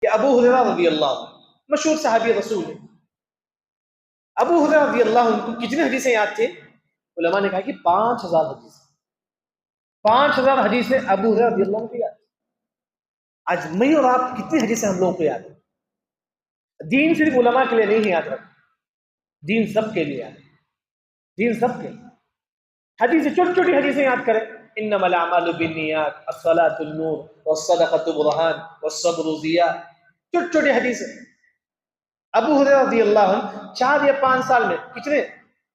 کہ ابو ہریرہ رضی اللہ عنہ مشہور صحابی رسول ہے، ابو ہریرہ رضی اللہ عنہ کو کتنی حدیثیں یاد تھے؟ علماء نے کہا کہ 5000 حدیث، 5000 حدیثیں ابو ہریرہ رضی اللہ عنہ کو یاد تھی۔ آج میں اور آپ کتنی حدیثیں ہم لوگوں کو یاد ہیں؟ دین صرف علماء کے لیے نہیں یاد رکھنا، دین سب کے لیے یاد ہے، دین سب کے لیے۔ حدیثیں چھوٹی چھوٹی حدیثیں یاد کریں، انما الاعمال بالنیات، الصلاۃ النور، والصدقۃ برہان، والصبر ضیاء، چھوٹی چھوٹی حدیثیں۔ ابو ہریرہ رضی اللہ عنہ 4 یا 5 سال میں کتنے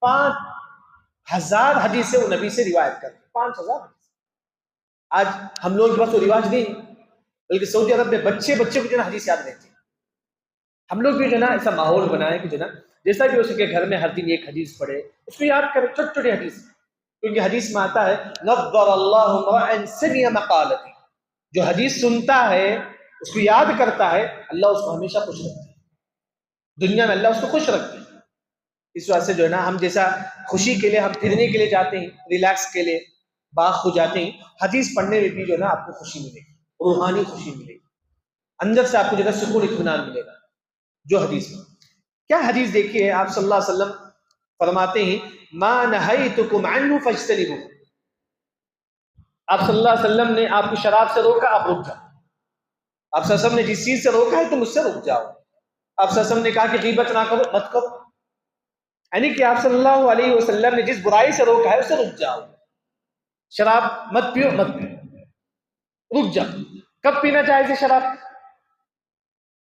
5000 حدیثیں وہ نبی سے روایت کرتے، 5000 حدیث۔ آج ہم لوگ کے پاس تو رواج نہیں، بلکہ سعودی عرب میں بچے کو جو ہے نا حدیث یاد رہتی ہے۔ ہم لوگ بھی جو ہے نا ایسا ماحول بنائے کہ جو ہے نا جیسا بھی ہو سکے گھر میں ہر دن ایک حدیث پڑھے، اس کو یاد کرے، چھوٹی چھوٹی حدیث، کیونکہ حدیث میں آتا ہے نظر اللہ امرأ سمع مقالتی، جو حدیث سنتا ہے اس کو یاد کرتا ہے، اللہ اس کو ہمیشہ خوش رکھتا ہے، دنیا میں اللہ اس کو خوش رکھتا ہے۔ اس وجہ سے جو ہے نا ہم جیسا خوشی کے لیے ہم پھرنے کے لیے جاتے ہیں، ریلیکس کے لیے باغ کو جاتے ہیں، حدیث پڑھنے میں بھی جو ہے نا آپ کو خوشی ملے گی، روحانی خوشی ملے گی، اندر سے آپ کو جو ہے نا سکون اطمینان ملے گا۔ جو حدیث میں کیا حدیث دیکھیے، آپ صلی اللہ علیہ وسلم فرماتے ہیں ما نہیتکم عنہ فاجتنبوہ، آپ صلی اللہ علیہ وسلم نے آپ کو شراب سے روکا، آپ رک جاؤ۔ آپ صلی اللہ علیہ وسلم نے جس چیز سے روکا ہے تم اس سے رک جاؤ۔ آپ صلی اللہ علیہ وسلم نے کہا کہ غیبت نہ کرو، مت کرو، یعنی کہ آپ صلی اللہ علیہ وسلم نے جس برائی سے روکا ہے اس سے رک جاؤ۔ شراب مت پیو، مت پیو، رک جاؤ۔ کب پینا جائز ہے شراب؟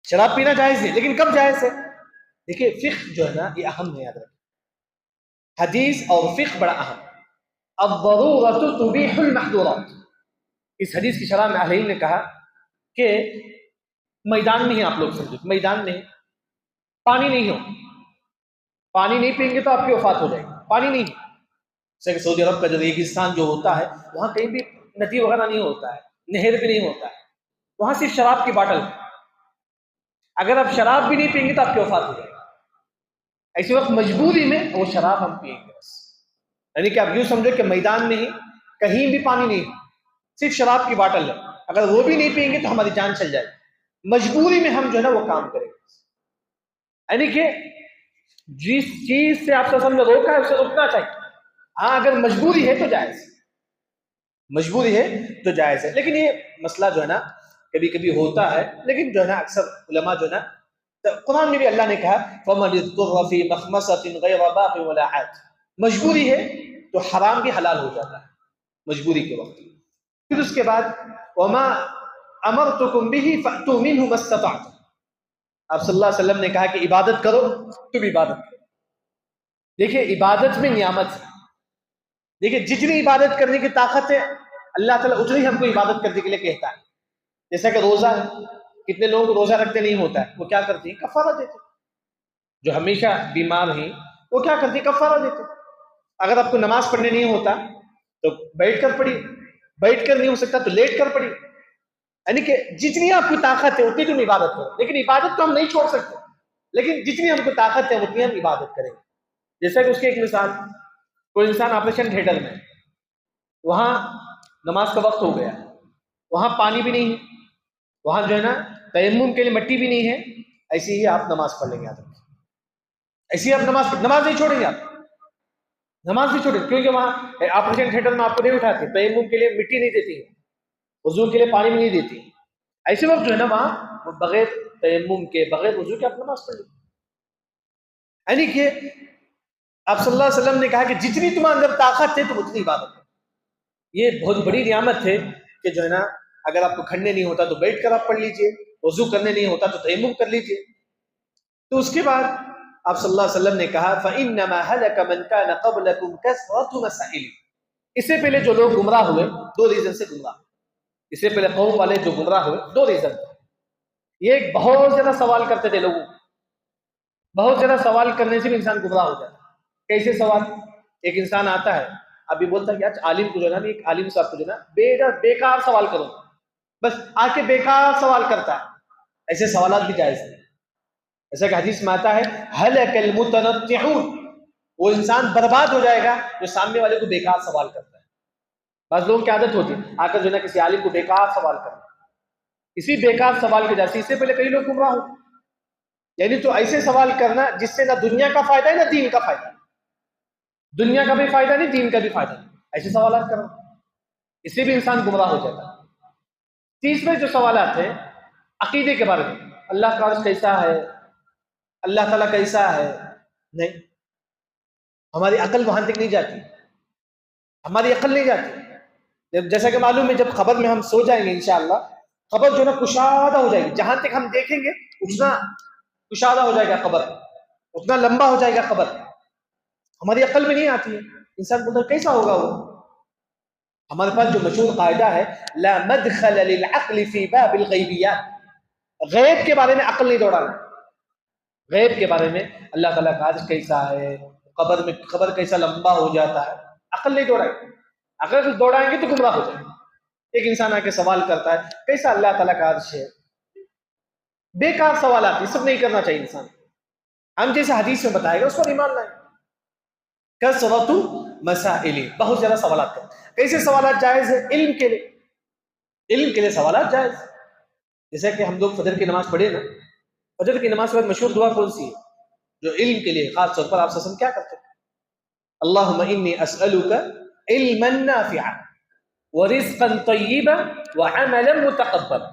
شراب پینا جائز ہے، لیکن کب جائز ہے؟ دیکھیے فقہ جو ہے نا یہ اہم ہے، یاد رکھیں، حدیث اور فقہ بڑا اہم۔ الضرورۃ تبیح المحظورات، اس حدیث کی شرح میں اہل علم نے کہا کہ میدان میں ہی آپ لوگ سمجھو، میدان میں پانی نہیں ہو، پانی نہیں پئیں گے تو آپ کی وفات ہو جائے گی، پانی نہیں، جیسے کہ سعودی عرب کا جو ریگستان جو ہوتا ہے وہاں کہیں بھی ندی وغیرہ نہیں ہوتا ہے، نہر بھی نہیں ہوتا ہے، وہاں صرف شراب کی باٹل، اگر آپ شراب بھی نہیں پئیں گے تو آپ کی وفات ہو جائے گی۔ ایسے وقت مجبوری میں وہ شراب ہم پئیں گے بس، یعنی کہ آپ یوں سمجھو کہ میدان میں ہی کہیں بھی پانی نہیں، صرف شراب کی باٹل ہے، اگر وہ بھی نہیں پئیں گے تو ہماری جان چل جائے گی، مجبوری میں ہم جو ہے نا وہ کام کریں گے، یعنی کہ جس چیز سے آپ صلی اللہ علیہ وسلم نے روکا ہے اسے روکنا چاہیے۔ ہاں اگر مجبوری ہے تو جائز، مجبوری ہے تو جائز ہے، لیکن یہ مسئلہ جو ہے نا کبھی کبھی ہوتا ہے، لیکن جو ہے نا اکثر علماء جو ہے نا قرآن میں بھی اللہ نے کہا فَمَنِ اضْطُرَّ فِي مَخْمَصَةٍ غَيْرَ بَاغٍ وَلَا عَادٍ، مجبوری ہے تو حرام بھی حلال ہو جاتا ہے مجبوری کے وقت۔ پھر اس کے بعد وَمَا أَمَرْتُكُمْ بِهِ فَأْتُوا مِنْهُ مَا اسْتَطَعْتُمْ، آپ صلی اللہ علیہ وسلم نے کہا کہ عبادت کرو، تم عبادت کرو۔ دیکھیں عبادت میں نعمت ہے، دیکھیں جتنی عبادت کرنے کی طاقت ہے اللہ تعالیٰ اتنی ہم کو عبادت کرنے کے لیے کہتا ہے۔ جیسا کہ روزہ ہے، کتنے لوگوں کو روزہ رکھتے نہیں ہوتا ہے، وہ کیا کرتے ہیں؟ کفارہ دیتے ہیں۔ جو ہمیشہ بیمار ہیں وہ کیا کرتے ہیں؟ کفارہ دیتے ہیں۔ اگر آپ کو نماز پڑھنے نہیں ہوتا تو بیٹھ کر پڑھی، بیٹھ کر نہیں ہو سکتا تو لیٹ کر پڑھی، یعنی کہ جتنی آپ کی طاقت ہے اتنی تم عبادت کرو، لیکن عبادت تو ہم نہیں چھوڑ سکتے، لیکن جتنی ہم کو طاقت ہے اتنی ہم عبادت کریں گے۔ جیسا کہ اس کی ایک مثال، کوئی انسان آپریشن تھیٹر میں، وہاں نماز کا وقت ہو گیا، وہاں پانی بھی نہیں ہے، وہاں جو ہے نا تیمم کے لیے مٹی بھی نہیں ہے، ایسے ہی آپ نماز پڑھ لیں گے، ایسے ہی آپ نماز نہیں چھوڑیں گے، آپ نماز نہیں چھوڑیں، کیونکہ وہاں آپریشن تھیٹر میں آپ کو نہیں اٹھاتے، تیمم کے لیے مٹی نہیں دیتی ہے، وضو کے لیے پانی بھی نہیں دیتی، ایسے وقت جو ہے نا وہاں بغیر تیمم کے بغیر وضو کے آپ نماز پڑھ لیں، یعنی کہ آپ صلی اللہ علیہ وسلم نے کہا کہ جتنی تمہارے اندر طاقت ہے تم اتنی عبادت کرو۔ یہ بہت بڑی نعمت ہے کہ جو ہے نا اگر آپ کو کھڑنے نہیں ہوتا تو بیٹھ کر آپ پڑھ لیجئے، وضو کرنے نہیں ہوتا تو تیمم کر لیجئے۔ تو اس کے بعد آپ صلی اللہ علیہ وسلم نے کہا فَإِنَّمَا هَلَكَ مَنْ كَانَ قَبْلَكُمْ كَثْرَةُ مَسَائِلِهِمْ، اس سے پہلے جو لوگ گمراہ ہوئے دو ریزن سے گمراہ، اس سے پہلے قوم والے جو گمراہ ہوئے دو ریزن، یہ ایک بہت زیادہ سوال کرتے تھے لوگوں، بہت زیادہ سوال کرنے سے بھی انسان گمراہ ہو جاتا ہے۔ کیسے سوال؟ ایک انسان آتا ہے ابھی بولتا ہے کہ آج عالم کو جو ہے نا ایک عالم صاحب کو جو ہے نا بیکار سوال کرو، بس آ کے بیکار سوال کرتا ہے، ایسے سوالات بھی جائز ہیں۔ ایسا کہ حدیث میں آتا ہے ہلک المتنطعون، وہ انسان برباد ہو جائے گا جو سامنے والے کو بیکار سوال کرتا ہے۔ بعض لوگوں کی عادت ہوتی ہے آ کر جو ہے نا کسی عالم کو بیکار سوال کرنا، اسی بیکار سوال کی وجہ سے اس سے پہلے کئی لوگ گمراہ ہو. یعنی تو ایسے سوال کرنا جس سے نہ دنیا کا فائدہ ہے نہ دین کا فائدہ. دنیا کا بھی فائدہ نہیں، دین کا بھی فائدہ نہیں، ایسے سوالات کرنا، اس سے بھی انسان گمراہ ہو جاتا ہے. تیسرے جو سوالات ہیں عقیدے کے بارے میں، اللہ کا عرش کیسا ہے، اللہ تعالیٰ کیسا ہے، نہیں، ہماری عقل وہاں تک نہیں جاتی، ہماری عقل نہیں جاتی. جیسا کہ معلوم ہے جب قبر میں ہم سو جائیں گے انشاءاللہ، قبر جو ہے نا کشادہ ہو جائے گی، جہاں تک ہم دیکھیں گے اتنا کشادہ ہو جائے گا قبر، اتنا لمبا ہو جائے گا قبر. ہماری عقل میں نہیں آتی ہے. انسان بولتا کیسا ہوگا وہ. ہمارے پاس جو مشہور قاعدہ ہے لا مدخل للعقل فی باب الغیبیات، غیب کے بارے میں عقل نہیں دوڑانا. غیب کے بارے میں اللہ تعالیٰ کا عرش کیسا ہے، قبر میں قبر کیسا لمبا ہو جاتا ہے، عقل نہیں دوڑائیں. اگر دوڑائیں گے تو گمراہ ہو جائیں گے. ایک انسان آ کے سوال کرتا ہے کیسا اللہ تعالیٰ کا عرش ہے، بیکار سوالات یہ سب نہیں کرنا چاہیے انسان. ہم جیسے حدیث میں بتائے گا اس پر ایمان لائیں. کثرت مسائل، بہت زیادہ سوالات کریں. کیسے سوالات جائز ہے؟ علم کے لیے، علم کے لیے سوالات جائز. جیسے کہ ہم لوگ فجر کی نماز پڑھے نا، فجر کی نماز کے بعد مشہور دعا کون سی ہے جو علم کے لیے خاص طور پر آپ وسلم کیا کرتے ہیں؟ اللہم انی اسألک علما نافعا ورزقا طیبا وعملا متقبلا.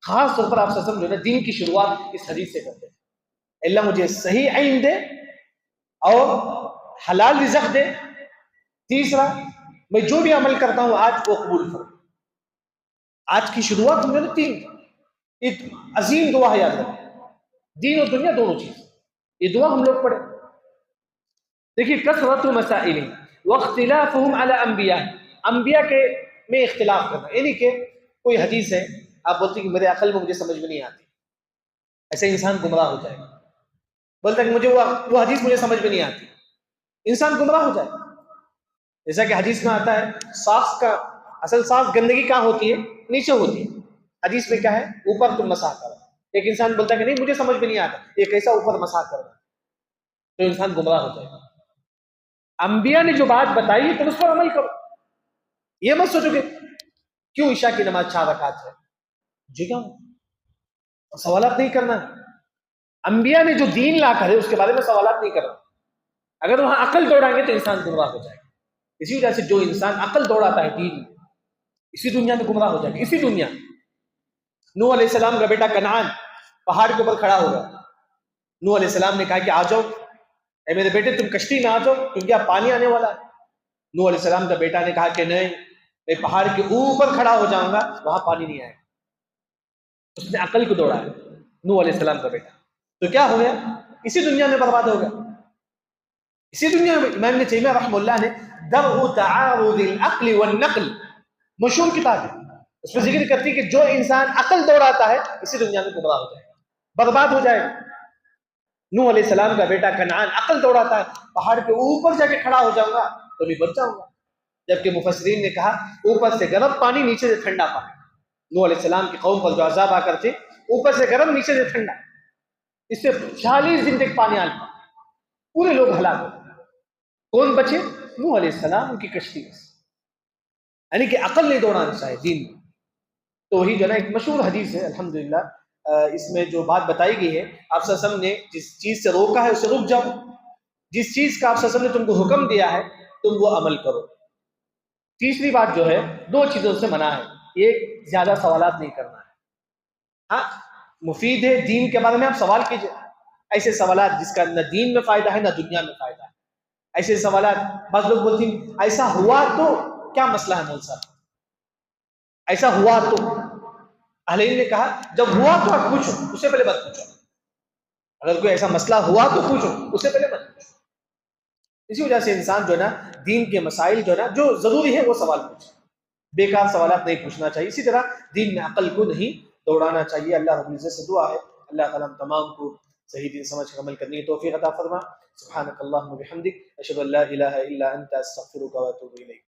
خاص طور پر آپ وسلم جو ہے دین کی شروعات اس حدیث سے کرتے ہیں، اللہ مجھے صحیح علم دے اور حلال رزق دے. تیسرا میں جو بھی عمل کرتا ہوں آج وہ قبول کروں. آج کی شروعات ہم نے تین ایک عظیم دعا ہے، یاد رکھیں، دین اور دنیا دونوں چیز. یہ دعا ہم لوگ پڑھیں. دیکھیے کثرت مسائل واختلافهم علی انبیاء، انبیاء کے میں اختلاف کرنا. یعنی کہ کوئی حدیث ہے آپ بولتے ہیں کہ میرے عقل میں مجھے سمجھ میں نہیں آتی، ایسے انسان گمراہ ہو جائے گا. بولتا ہے کہ مجھے وہ حدیث مجھے سمجھ میں نہیں آتی، انسان گمراہ ہو جائے. جیسا کہ حدیث میں آتا ہے ساخ کا اصل ساخ گندگی کہاں ہوتی ہے؟ نیچے ہوتی ہے. حدیث میں کیا ہے؟ اوپر تم مسح کرو. ایک انسان بولتا ہے کہ نہیں مجھے سمجھ میں نہیں آتا، یہ کیسا اوپر مسح کرنا، تو انسان گمراہ ہو جائے گا. انبیاء نے جو بات بتائی ہے تم اس پر عمل کرو. یہ مت سوچو کہ کیوں عشاء کی نماز 4 رکعت ہے، جی کیوں سوالات نہیں کرنا. انبیاء نے جو دین لا کر ہے اس کے بارے میں سوالات نہیں کرنا. اگر وہاں عقل دوڑائیں گے تو انسان گمراہ ہو جائے گا. اسی وجہ سے جو انسان عقل دوڑاتا ہے دین میں، اسی دنیا میں گمراہ ہو جائے گا. اسی دنیا نوح علیہ السلام کا بیٹا کنعان پہاڑ کے اوپر کھڑا ہوگا. نوح علیہ السلام نے کہا کہ آ جاؤ اے میرے بیٹے تم کشتی میں آ جاؤ کیونکہ اب پانی آنے والا ہے. نوح علیہ السلام کا بیٹا نے کہا کہ نہیں، میں پہاڑ کے اوپر کھڑا ہو جاؤں گا، وہاں پانی نہیں آئے گا. اس نے عقل کو دوڑا ہے نوح علیہ السلام کا بیٹا. تو کیا ہو گیا؟ اسی دنیا میں برباد ہو گیا. اسی دنیا میں امام ابن تیمیہ رحمہ اللہ نے درء تعارض العقل والنقل مشہور کتاب ہے، اس میں ذکر کرتی کہ جو انسان عقل دوڑاتا ہے اسی دنیا میں گمراہ ہو جائے گا، برباد ہو جائے گا. نوح علیہ السلام کا بیٹا کنعان عقل دوڑاتا ہے، پہاڑ کے اوپر جا کے کھڑا ہو جاؤں گا تو بھی بچ جاؤں گا. جبکہ مفسرین نے کہا اوپر سے گرم پانی نیچے سے ٹھنڈا پانی. نوح علیہ السلام کی قوم پر جو عذاب آ کر تھے اوپر سے گرم نیچے سے ٹھنڈا، اس سے 40 دن تک پانی آتا، پورے لوگ ہلاک ہو. کون بچے؟ نوح علیہ السلام ان کی کشتی میں. یعنی کہ عقل نہیں دوڑانا چاہے دین میں. تو وہی جو ہے نا ایک مشہور حدیث ہے الحمدللہ، اس میں جو بات بتائی گئی ہے آپ صلی اللہ علیہ وسلم نے جس چیز سے روکا ہے اسے رک جاؤ، جس چیز کا آپ صلی اللہ علیہ وسلم نے تم کو حکم دیا ہے تم وہ عمل کرو. تیسری بات جو ہے 2 چیزوں سے منع ہے. ایک زیادہ سوالات نہیں کرنا ہے. ہاں مفید ہے دین کے بارے میں آپ سوال کیجئے، ایسے سوالات جس کا نہ دین میں فائدہ ہے نہ دنیا میں فائدہ ہے. ایسے سوالات بعض لوگ بولتے ہیں ایسا ہوا تو کیا مسئلہ ہے مول صاحب، ایسا ہوا تو. اہل علم نے کہا جب ہوا تو آپ پوچھو، اس سے پہلے مت پوچھو. اگر کوئی ایسا مسئلہ ہوا تو پوچھو، اس سے پہلے مت پوچھو. اسی وجہ سے انسان جو ہے نا دین کے مسائل جو ہے نا جو ضروری ہے وہ سوال پوچھے، بیکار سوالات نہیں پوچھنا چاہیے. اسی طرح دین میں عقل کو نہیں دوڑانا چاہیے. اللہ رب العزت سے دعا ہے اللہ تعالیٰ ہم تمام کو صحیح دین سمجھ کر عمل کرنے کی توفیق عطا فرما. سبحانک اللہم و بحمدک اشہد ان لا الہ الا انت استغفرک و اتوب الیک.